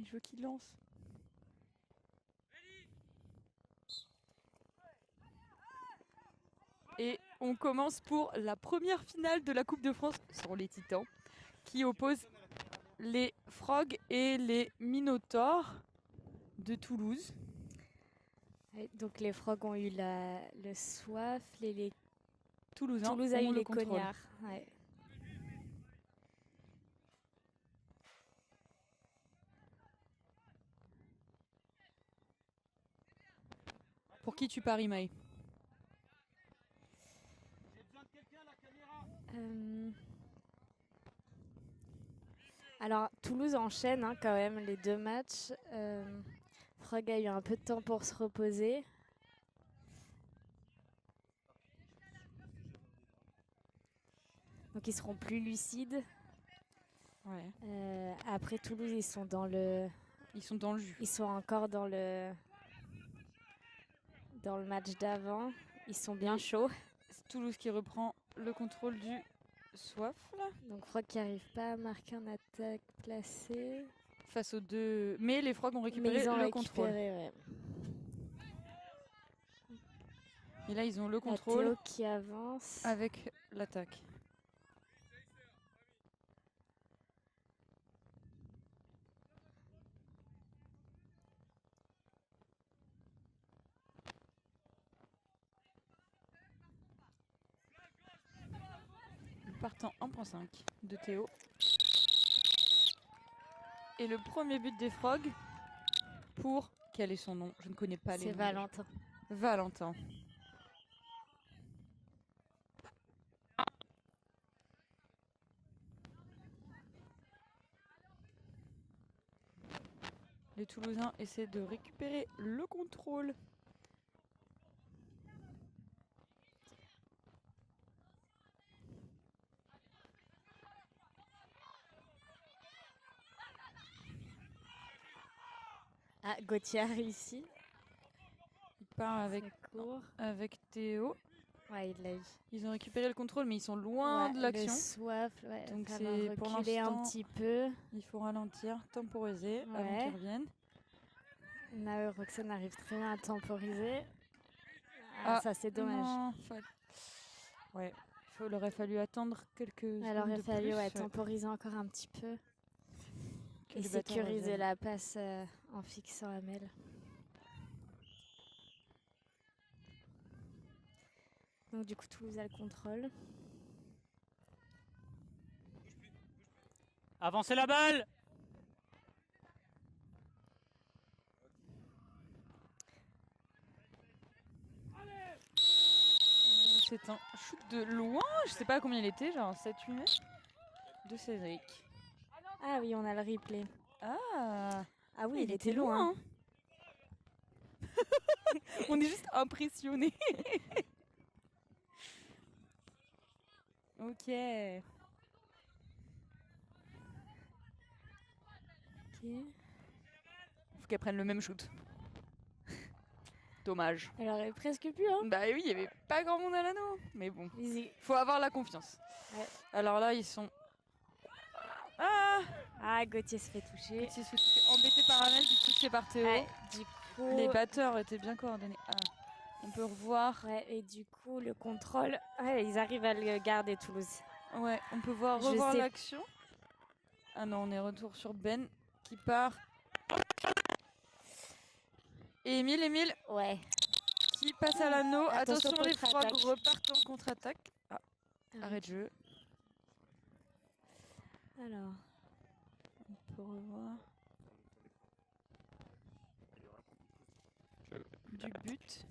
Mais je veux qu'il lance. Et on commence pour la première finale de la Coupe de France sur les Titans, qui oppose les Frogs et les Minotaurs de Toulouse. Ouais, donc les Frogs ont eu le soif, les Toulouse a eu les contrôle. cognards. Ouais. Pour qui tu paries, Maë? Alors Toulouse enchaîne quand même les 2 matchs. Frog a eu un peu de temps pour se reposer. Donc ils seront plus lucides. Ouais. Après Toulouse, ils sont dans le jus. Ils sont encore dans le match d'avant. Ils sont bien chauds. C'est Toulouse qui reprend le contrôle du soif là. Donc Frog qui n'arrive pas à marquer en attaque placée. Face aux 2. Mais les Frogs ont récupéré le contrôle. Ouais. Et là, ils ont le contrôle. Théo qui avance. Avec l'attaque. Partant 1.5 de Théo. Et le premier but des Frogs pour... Quel est son nom? Je ne connais pas les noms. C'est Valentin. Valentin. Les Toulousains essaient de récupérer le contrôle. Ah, Gauthier a réussi. Il part avec Théo. Ouais, il l'a eu. Ils ont récupéré le contrôle, mais ils sont loin de l'action. Le soif, ouais. Donc c'est pour l'instant un petit peu. Il faut ralentir, temporiser avant qu'ils reviennent. Là, Roxane arrive très bien à temporiser. Ça c'est dommage. Non, ouais, il aurait fallu attendre quelques secondes. Il aurait fallu temporiser encore un petit peu. Et sécuriser la passe en fixant Amel. Donc du coup Toulouse a le contrôle. Avancez la balle! C'est un shoot de loin, je sais pas combien il était, genre 7-8 mètres, de Cédric. Ah oui, on a le replay. Ah oui, il était loin. On est juste impressionnés. Ok. Faut qu'elle prenne le même shoot. Dommage. Elle aurait presque pu, hein. Bah oui, il y avait pas grand monde à l'anneau. Mais bon, faut avoir la confiance. Ouais. Alors là, ils sont... Gauthier se fait toucher. Embêté par Amel, puis touché par Théo. Ouais, du coup... Les batteurs étaient bien coordonnés. On peut revoir. Ouais, et du coup, le contrôle... Ouais, ils arrivent à le garder, Toulouse. Ouais, on peut revoir l'action. Ah non, on est retour sur Ben qui part. Et Émile. Ouais. Qui passe à l'anneau. Attention, les Frogs repartent en contre-attaque. Arrêt de jeu. Alors, on peut revoir. Du but.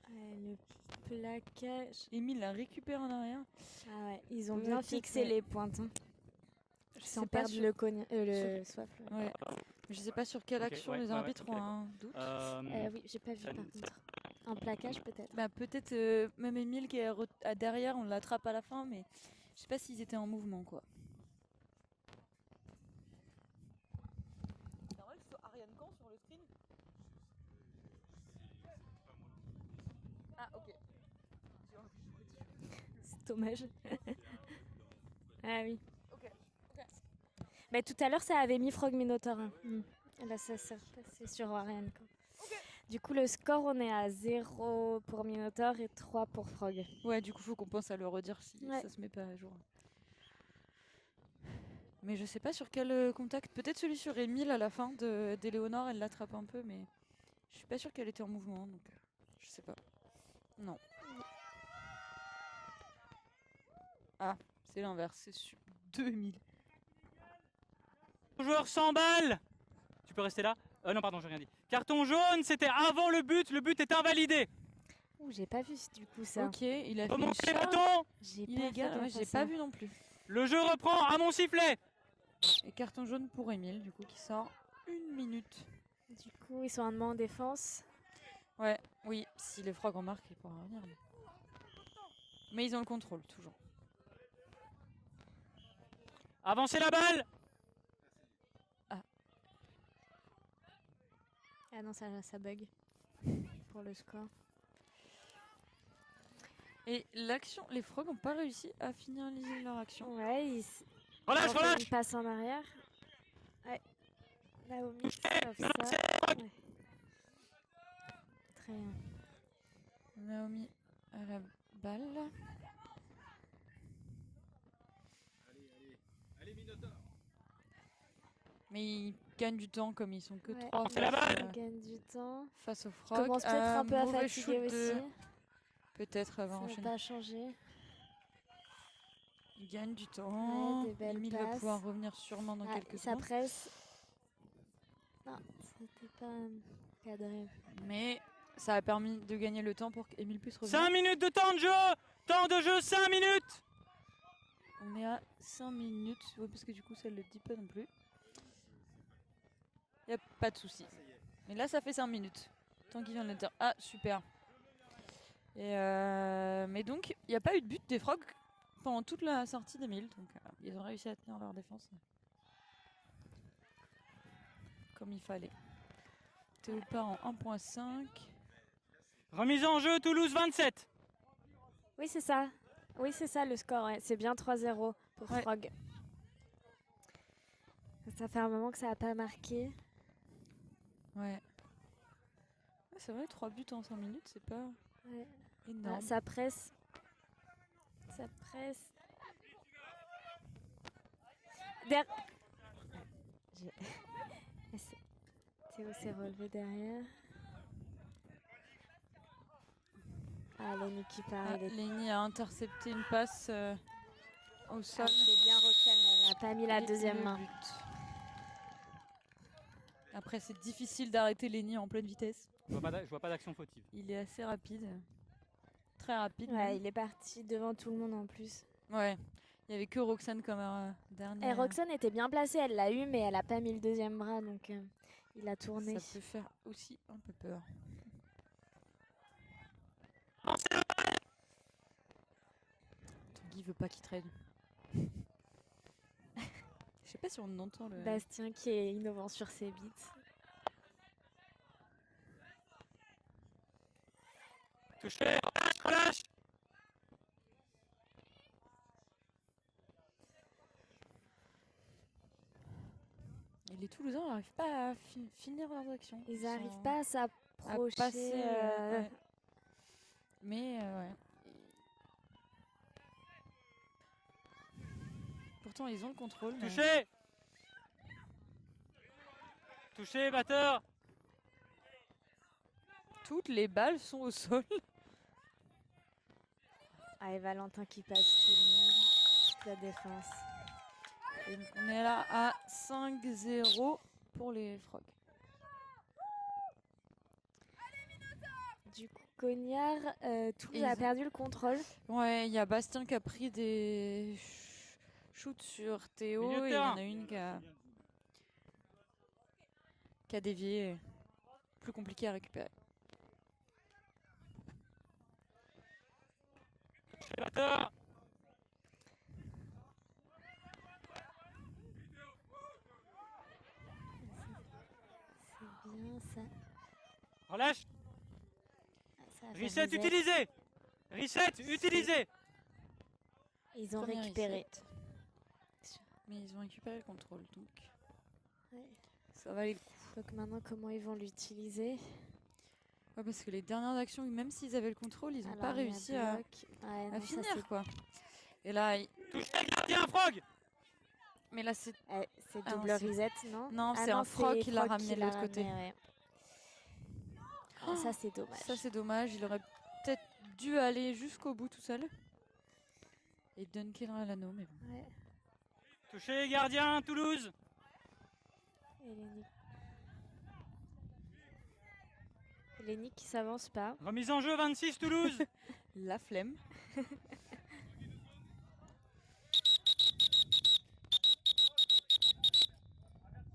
Le plaquage. Émile la récupère en arrière. Ah ouais, ils ont bien fixé les pointes. Sans perdre le soif. Ouais. Je sais pas sur quelle action les arbitres ont un doute. Oui, j'ai pas vu par contre. Un plaquage peut-être. Bah peut-être même Émile qui est derrière, on l'attrape à la fin, mais je sais pas s'ils étaient en mouvement quoi. C'est normal que ce soit Ariane Camp sur le screen. Ah ok. C'est dommage. Ah oui. Ok. Bah, tout à l'heure, ça avait mis Frog Minotaur. Hein. Et là, ça s'est repassé sur Warren. Du coup, le score, on est à 0 pour Minotaur et 3 pour Frog. Ouais, du coup, faut qu'on pense à le redire si ça se met pas à jour. Mais je sais pas sur quel contact. Peut-être celui sur Émile à la fin d'Éléonore, elle l'attrape un peu, mais je suis pas sûre qu'elle était en mouvement, donc je sais pas. Non. Ah, c'est l'inverse, c'est sur 2000. Joueur sans balle. Tu peux rester là. Non, pardon, j'ai rien dit. Carton jaune, c'était avant le but est invalidé. Ouh, j'ai pas vu du coup ça. Ok, il a fait une Remontez charge bâton. illégale. Ouais, j'ai pas vu non plus. Le jeu reprend à mon sifflet. Et carton jaune pour Émile, du coup, qui sort 1 minute. Du coup, ils sont un en défense. Ouais, oui, si les Frogs en marquent, il pourra revenir. Mais ils ont le contrôle, toujours. Avancez la balle. Ah non, ça bug pour le score. Et l'action, les Frogs n'ont pas réussi à finaliser leur action. Ouais, Relâche, relâche. Ils passent en arrière. Ouais. Naomi sauve ça. Ouais. Très bien. Naomi à la balle. Allez, Minotaur. Mais ils gagnent du temps comme ils sont que 3 Ils gagnent du temps. face aux Je Frogs. commence peut-être un peu à Mauvais fatiguer shoot aussi. Peut-être avant Ça enchaîner. n'a pas changé. Ils gagnent du temps. Ouais, des belles Émile va passes. pouvoir revenir sûrement dans quelques Ça secondes. presse. Non, c'était pas cadré. Mais ça a permis de gagner le temps pour qu'Émile puisse revenir. 5 minutes de temps de jeu. Temps de jeu, 5 minutes. On est à 5 minutes. Ouais, parce que du coup, ça ne le dit pas non plus. Il n'y a pas de souci. Mais là, ça fait 5 minutes. Tant qu'il vient de le dire. Ah, super. Et mais donc, il n'y a pas eu de but des Frogs pendant toute la sortie d'Émile. Donc, ils ont réussi à tenir leur défense comme il fallait. Théo part en 1.5. Remise en jeu, Toulouse 27. Oui, c'est ça. Oui, c'est ça le score. Ouais. C'est bien 3-0 pour Frog. Ça fait un moment que ça n'a pas marqué. Ouais. C'est vrai, 3 buts en 5 minutes, c'est pas énorme. Ah, ça presse. Ça presse. Théo s'est relevé derrière. Ah, Lenny qui part. Lenny a intercepté une passe au sol. C'est bien Roxane, elle n'a pas mis la deuxième main. Après, c'est difficile d'arrêter Lenny en pleine vitesse. Je vois pas d'action fautive. Il est assez rapide. Très rapide. Ouais, il est parti devant tout le monde en plus. Ouais, il n'y avait que Roxane comme dernière. Et Roxane était bien placée, elle l'a eu, mais elle n'a pas mis le deuxième bras, donc il a tourné. Ça peut faire aussi un peu peur. Tanguy veut pas qu'il trade. Je sais pas si on entend le... Bastien qui est innovant sur ses beats. Touché, relâche. Et les Toulousains n'arrivent pas à finir leurs actions. Ils n'arrivent pas à s'approcher. Ouais. Mais ouais. Pourtant, ils ont le contrôle. Touché. Touché, batteur. Toutes les balles sont au sol. Ah, et Valentin qui passe tout le monde. Toute la défense. Et on est là à 5-0 pour les Frogs. Du coup, Cognard, Toulouse a perdu le contrôle. Ouais, il y a Bastien qui a pris des shoots sur Théo et il y en a une qui a dévié. Plus compliqué à récupérer. Batteur. C'est bien ça. Relâche. Reset reset. utilisé. Reset utilisé. Ils ont récupéré. Mais ils ont récupéré le contrôle, donc Ouais. ça valait le coup. Donc maintenant, comment ils vont l'utiliser? Ouais, parce que les dernières actions, même s'ils avaient le contrôle, ils n'ont Alors, pas il y a réussi à bloc. Ouais, non, ça, finir, c'est- quoi. Et là, Touche le gardien, Frog. mais là, c'est... c'est Ah non, double c'est- reset, non? Non, Ah c'est un frog qui l'a Frog ramené de l'a l'autre côté. ramené, ouais. Ah, ça, c'est dommage. Ça, c'est dommage. Il aurait peut-être dû aller jusqu'au bout tout seul. Et dunker dans l'anneau, mais bon. Ouais. Touché, gardien, Toulouse. Lenny qui s'avance pas. Remise en jeu, 26, Toulouse. La flemme.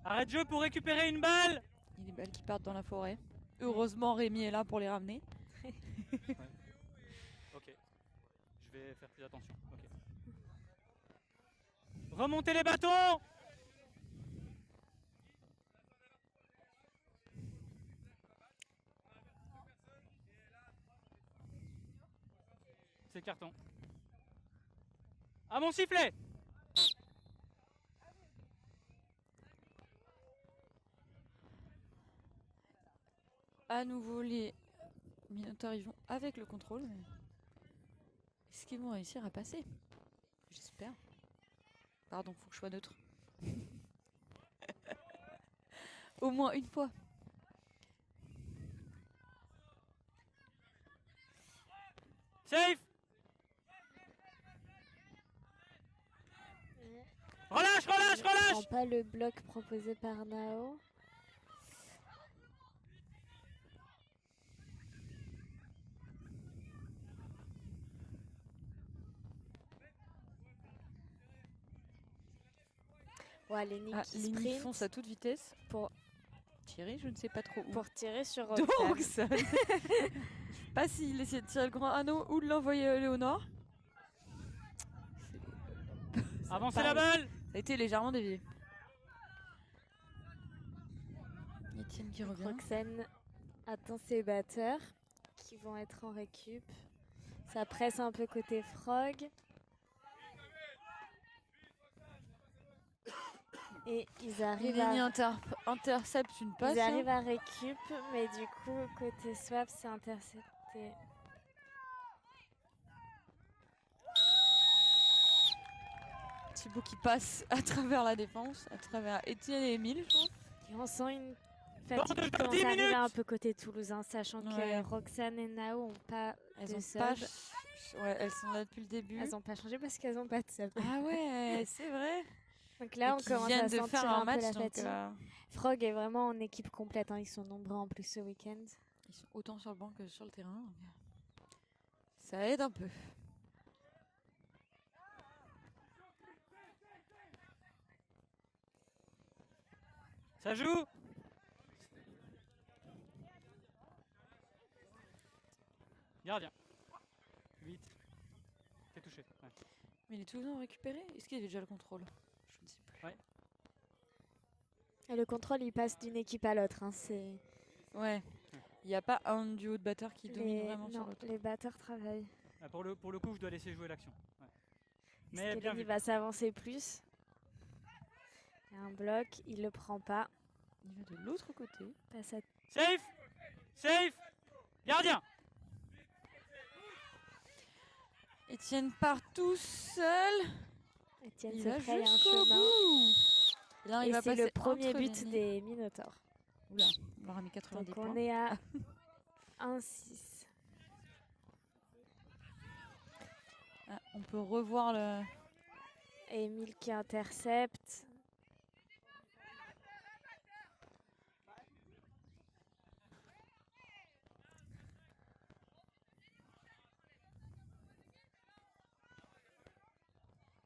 Arrête de jeu pour récupérer une balle. Il y a des balles qui partent dans la forêt. Heureusement, Rémi est là pour les ramener. Ok. Je vais faire plus attention. Ok. Remontez les bâtons. C'est carton. À mon sifflet. À nouveau, les Minotaurs y vont avec le contrôle. Mais est-ce qu'ils vont réussir à passer? J'espère. Pardon, faut que je sois neutre. Au moins une fois. Safe. Relâche, relâche, Il relâche. prend pas le bloc proposé par Nao. Ouais, Lenny qui Les sprint fonce à toute vitesse. pour Tirer, je ne sais pas trop où. tirer sur Donc, Roxane. ça... je sais pas s'il essayait de tirer le grand anneau ou de l'envoyer à Léonore. Avancez la balle. Ça a été légèrement dévié. Etienne qui revient. Roxane attend ses batteurs qui vont être en récup. Ça presse un peu côté Frog. Et ils arrivent Lenny à... intercepte une passe. Ils arrivent à récup, mais du coup, côté swap, c'est intercepté. Thibaut qui passe à travers la défense, à travers Etienne et Emile, je pense. Et on sent une Bon, fatigue qui déjà commence 10 à arriver minutes. un peu côté toulousain, sachant Ouais. que Roxane et Nao n'ont pas Elles de ont sub. pas... Ouais, elles sont là depuis le début. Elles n'ont pas changé parce qu'elles n'ont pas de sub. Ah ouais, c'est vrai. Donc là, Et on qui commence viennent à de sentir faire un un match, peu la donc fatigue. Frog est vraiment en équipe complète, hein. Ils sont nombreux en plus ce week-end. ils sont autant sur le banc que sur le terrain. Donc ça aide un peu. Ça joue. Gardien. 8. T'es touché. Ouais. Mais les Toulousains ont récupéré. Est-ce qu'il y avait déjà le contrôle? Je ne sais plus. Ouais. Et le contrôle, il passe d'une équipe à l'autre, hein. C'est Ouais. Il n'y a pas un duo de batteurs qui domine vraiment sur non, l'autre. les batteurs travaillent. Ah, pour le coup, je dois laisser jouer l'action. Ouais. Mais Est-ce que bien Lenny vu. va s'avancer plus? Il y a un bloc, il le prend pas. Il va de l'autre côté. Passe à... Safe. Safe. Gardien. Etienne part tout seul. Etienne Il se va fraye un jusqu'au chemin. bout. Là, il Et va c'est passer le premier entre but Lenny. des Minotaurs. Oula, on leur a mis 90 Donc points. on est à 1-6. Ah, on peut revoir le... Et Emile qui intercepte.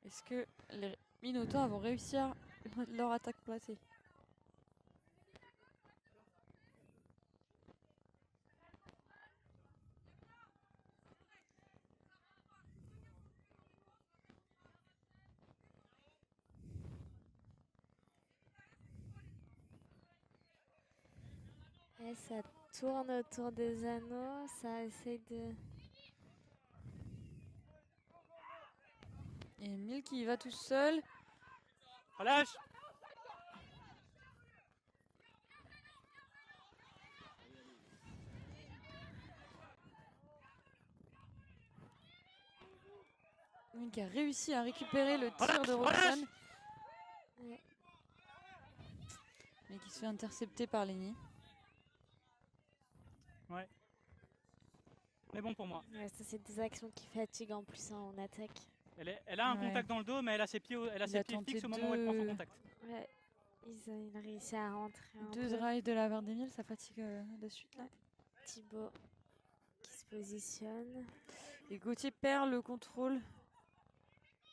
Est-ce que les Minotaurs vont réussir leur attaque placée? Et ça tourne autour des anneaux. Ça essaie de... Et Emile qui y va tout seul. Relâche. Oui, qui a réussi à récupérer le tir Relâche, de relâche. Roxane. Ouais. Mais qui se fait intercepter par Lenny. Ouais. Mais bon pour moi. Ouais, ça c'est des actions qui fatiguent en plus hein, en attaque. Elle a un Ouais. contact dans le dos, mais elle a ses pieds, Il a pieds tenté fixes au moment où elle prend son contact. Ouais, il a réussi à rentrer un Deux peu. drives de la Vardemil, ça fatigue de suite là. Thibaut qui se positionne. Et Gauthier perd le contrôle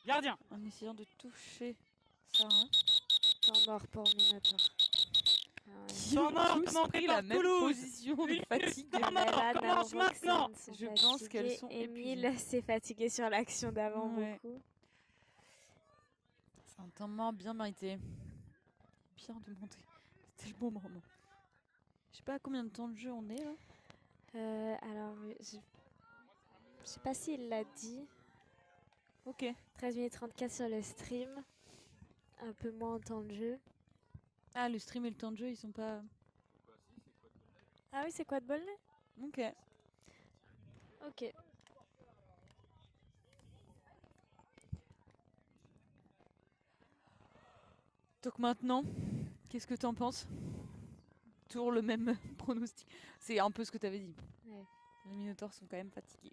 Gardien. en essayant de toucher Sarah. Temps mort pour Minotaur. Ah ouais. Qui Temps ont mort tous demandé pris par la même Toulouse. position de fatigue. Temps mort Lana, commence Roxane maintenant. sont Je pense qu'elles fatiguées. sont Émile s'est fatigué sur l'action d'avant Ouais. beaucoup. C'est un temps mort bien mérité. Bien demandé. C'était le bon moment. Je sais pas à combien de temps de jeu on est là. Alors, je sais pas s'il l'a dit. Ok. 13 minutes 34 sur le stream. Un peu moins en temps de jeu. Ah, le stream et le temps de jeu, ils sont pas. Ah oui, c'est quoi de Bolnay? Ok. Ok. Donc maintenant, qu'est-ce que t'en penses? Toujours le même pronostic. C'est un peu ce que t'avais dit. Ouais. Les Minotaurs sont quand même fatigués.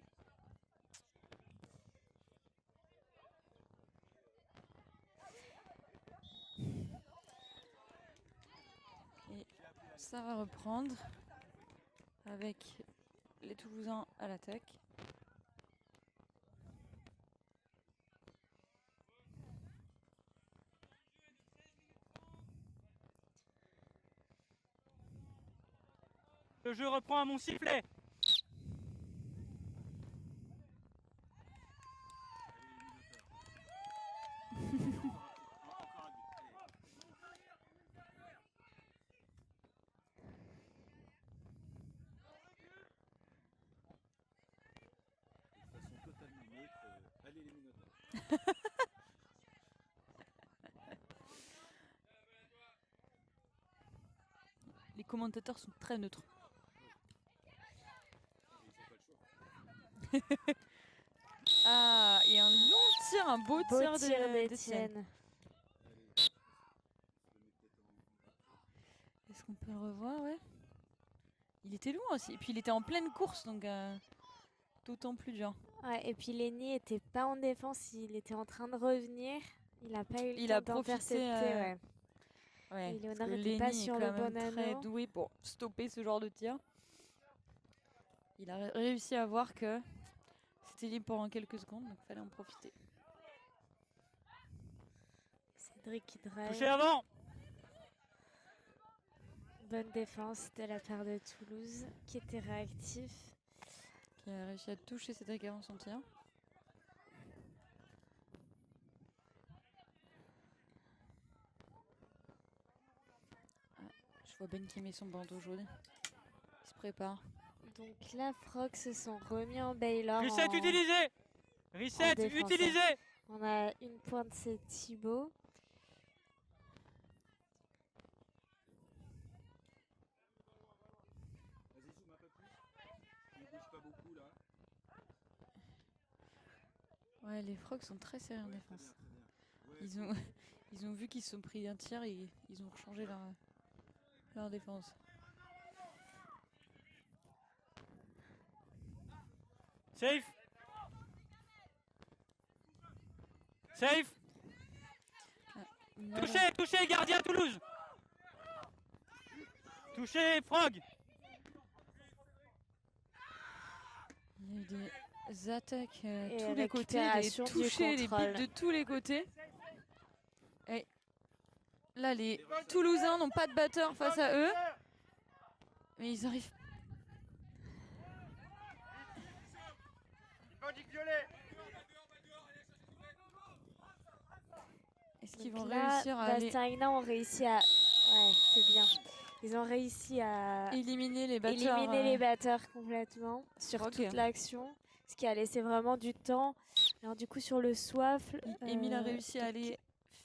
Et ça va reprendre avec les Toulousains à l'attaque. Le jeu reprend à mon sifflet. Les commentateurs sont très neutres. Ah, et un long tir, un beau tir d'Étienne. d'Étienne. Est-ce qu'on peut le revoir, ouais? Il était loin aussi. Et puis il était en pleine course, donc d'autant plus dur. Ouais, et puis Lenny était pas en défense, il était en train de revenir. Il a pas eu Il le a temps profité, d'intercepter. Ouais. Ouais, Et parce Léonard que était pas Lenny est sur quand le même bon très anneau. doué pour stopper ce genre de tir. Il a réussi à voir que c'était libre pendant quelques secondes, donc il fallait en profiter. Cédric qui drive. Touché avant. Bonne défense de la part de Toulouse qui était réactif. Qui a réussi à toucher Cédric avant son tir. Ah, je vois Ben qui met son bandeau jaune. Il se prépare. Donc là, Frog se sont remis en Baylor. Reset utilisé. Reset défense, utilisé. On a une pointe, c'est Thibaut. Ouais, les Frogs sont très sérieux en défense. Ils ont vu qu'ils se sont pris un tir et ils ont changé leur défense. Safe. Safe. Voilà. Touché, gardien Toulouse. Touché, Frog. Il y a eu des attaques Et tous les côtés, des récupération du touchés, des contrôle. buts de tous les côtés. Et là, les Toulousains n'ont pas de batteur face à eux. Mais ils arrivent. Est-ce qu'ils vont Donc là, réussir à aller Bastien et Ignan ont réussi à... Ouais, c'est bien. Ils ont réussi à éliminer les batteurs? éliminer les batteurs complètement sur Ok. toute l'action. Ce qui a laissé vraiment du temps. Alors du coup, sur le soif... Émile a réussi à aller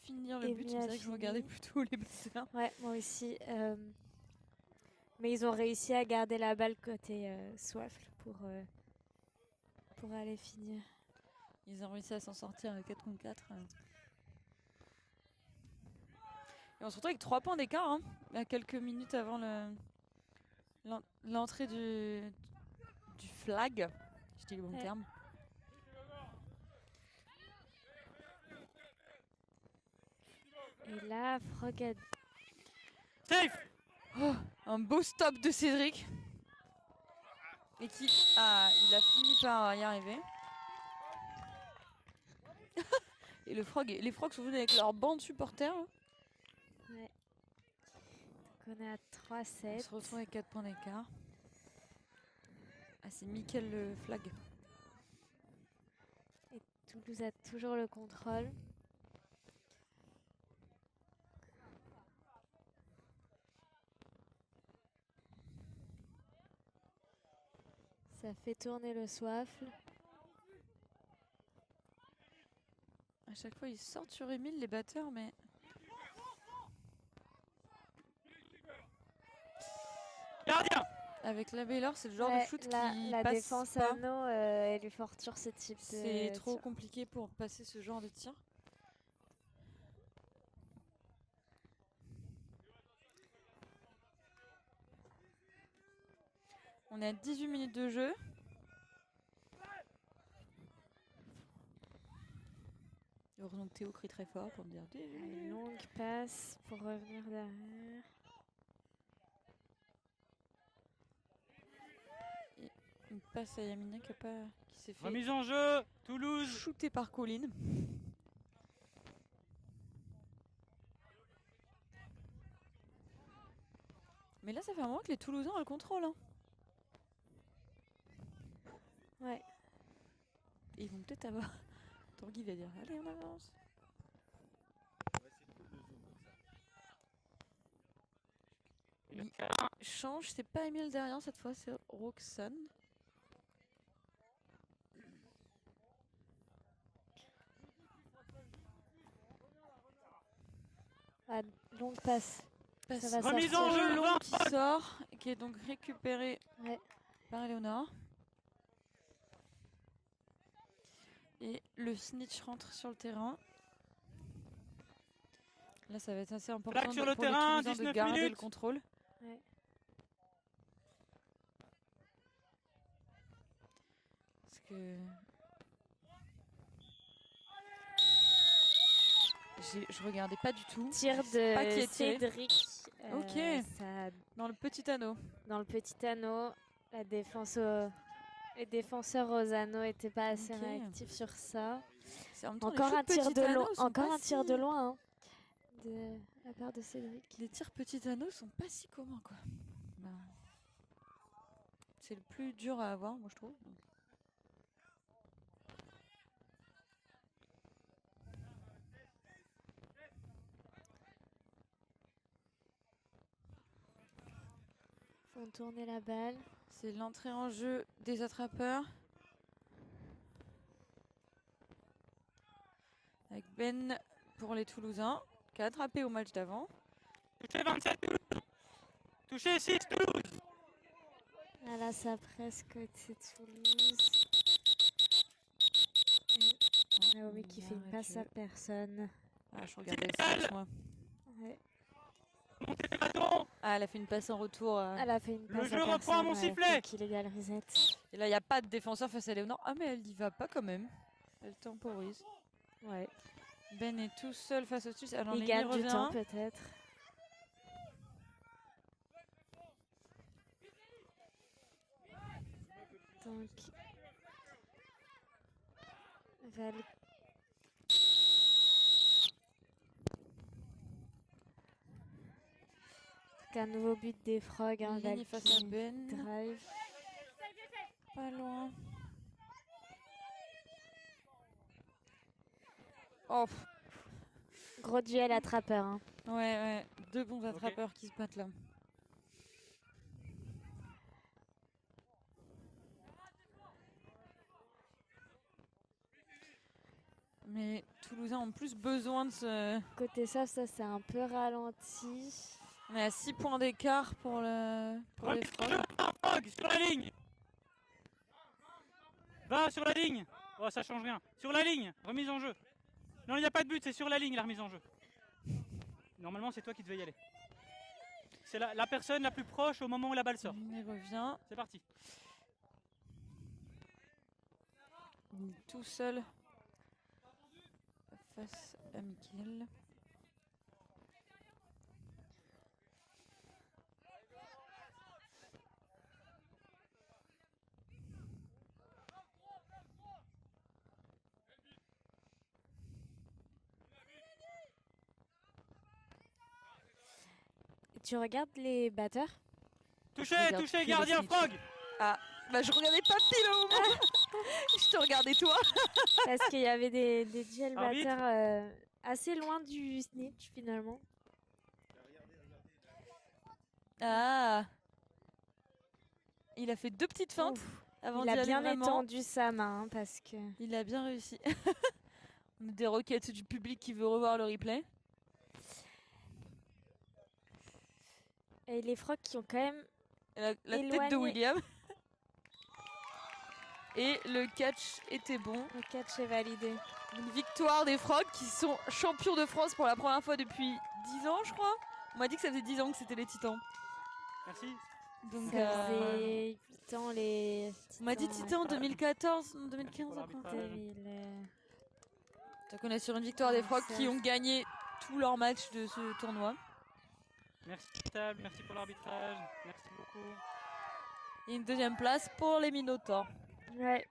finir le Et but. Amy C'est a vrai que je regardais fini. plutôt les batteurs. Ouais, moi aussi. Mais ils ont réussi à garder la balle côté Swaffle pour aller finir. Ils ont réussi à s'en sortir à 4 contre 4. Et on se retrouve avec 3 points d'écart, hein, à quelques minutes avant l'entrée du flag. Je dis le bon Ouais. terme. Et là, Frog a... Safe. Oh, un beau stop de Cédric. Et qui... Ah, il a fini par y arriver. Et les frogs sont venus avec leur banc de supporters. Hein. Ouais. Donc on est à 3-7. On se retrouve avec 4 points d'écart. Ah, c'est Mickaël le flag. Et Toulouse a toujours le contrôle. Ça fait tourner le Swaffle. À chaque fois, ils sortent sur Émile, les batteurs, mais... Gardien. Avec la Baylor, c'est le genre Ouais, de shoot qui la passe défense pas. anneau, elle lui fort sur ce type de C'est trop tir. compliqué pour passer ce genre de tir. On est à 18 minutes de jeu. Heureusement que Théo crie très fort pour me dire 18 minutes. Une longue passe pour revenir derrière. Une passe à Yamina qui s'est fait Remise en jeu. Toulouse. shooter par Colline. Mais là, ça fait un moment que les Toulousains ont le contrôle. Hein. Ouais. Et ils vont peut-être avoir... Tanguy va dire, allez, on avance. Il change, c'est pas Emile derrière cette fois, c'est Roxane. Ah, longue passe. Ça va Remise sortir. en jeu. long 20. qui sort, qui est donc récupéré Ouais. par Eleonore. Et le snitch rentre sur le terrain. Là, ça va être assez important Flag sur le pour les terrain, Toulousains de 19 garder minutes. le contrôle. Ouais. Parce que... Je regardais pas du tout. Tir Je sais pas qui de est tiré. Cédric. Ok. Ça, Dans le petit anneau. dans le petit anneau, les défenseurs aux anneaux n'étaient pas assez Ok. réactifs sur ça. C'est en même temps, les Encore shoots un tir petits de anneaux loin. sont Encore pas un tir si- de loin. Hein, de la part de Cédric. Les tirs petits anneaux sont pas si communs, quoi. Ben, c'est le plus dur à avoir, moi, je trouve. Donc. Font tourner la balle. C'est l'entrée en jeu des attrapeurs. Avec Ben pour les Toulousains, qui a attrapé au match d'avant. Touché 27 Toulouse. Touché 6 Toulouse. Ah là, ça presque c'est Toulouse. Et Naomi qui fait une passe à personne. Ah, je regardais le match, moi. Ouais. Montez les bâtons. Ah, elle a fait une passe en retour. Elle a fait une passe jeu à reprend personne. mon ouais, sifflet. donc illégal reset. Et là, il n'y a pas de défenseur face à Léonore. Ah, mais elle y va pas quand même. Elle temporise. Ouais. Ben est tout seul face au Suisse. Alors, Il Lémi gagne du revient. temps peut-être. Donc, Val... Donc, un nouveau but des Frogs. Hein, Ligne Val face qui à Ben. drive. Pas loin. Oh, pff. Gros duel attrapeur. Hein. Ouais. Deux bons attrapeurs qui se battent là. Mais Toulousains ont plus besoin de ce... Côté ça c'est un peu ralenti. On est à 6 points d'écart pour les Frogs. Frog, sur la ligne. Va sur la ligne. Oh, ça change rien. Sur la ligne, remise en jeu. Non, il n'y a pas de but, c'est sur la ligne la remise en jeu. Normalement, c'est toi qui devais y aller. C'est la personne la plus proche au moment où la balle sort. Il revient. C'est parti. Il est tout seul face à Mickaël. Tu regardes les batteurs? Touché, regarde touché, plus gardien, le snitch. Frog. Ah, bah je regardais pas pile au moment. Je te regardais toi. Parce qu'il y avait des duels Arbitre. batteurs assez loin du snitch finalement. Ah. Il a fait 2 petites feintes avant Il d'y a aller bien vraiment. étendu sa main parce que... Il a bien réussi. On a des requêtes du public qui veut revoir le replay. Et les Frogs qui ont quand même... La tête Éloigné. de William. Et le catch était bon. Le catch est validé. Une victoire des Frogs qui sont champions de France pour la première fois depuis 10 ans, je crois. On m'a dit que ça faisait 10 ans que c'était les Titans. Merci. Donc, Ça faisait 8 ans les... on m'a dit Titans en 2014, 2015 pour après. l'arbitrage. 2000, Donc on est sur une victoire des Frogs qui ont gagné tous leurs matchs de ce tournoi. Merci table, merci pour l'arbitrage. Merci beaucoup. Et une deuxième place pour les Minotaurs. Ouais.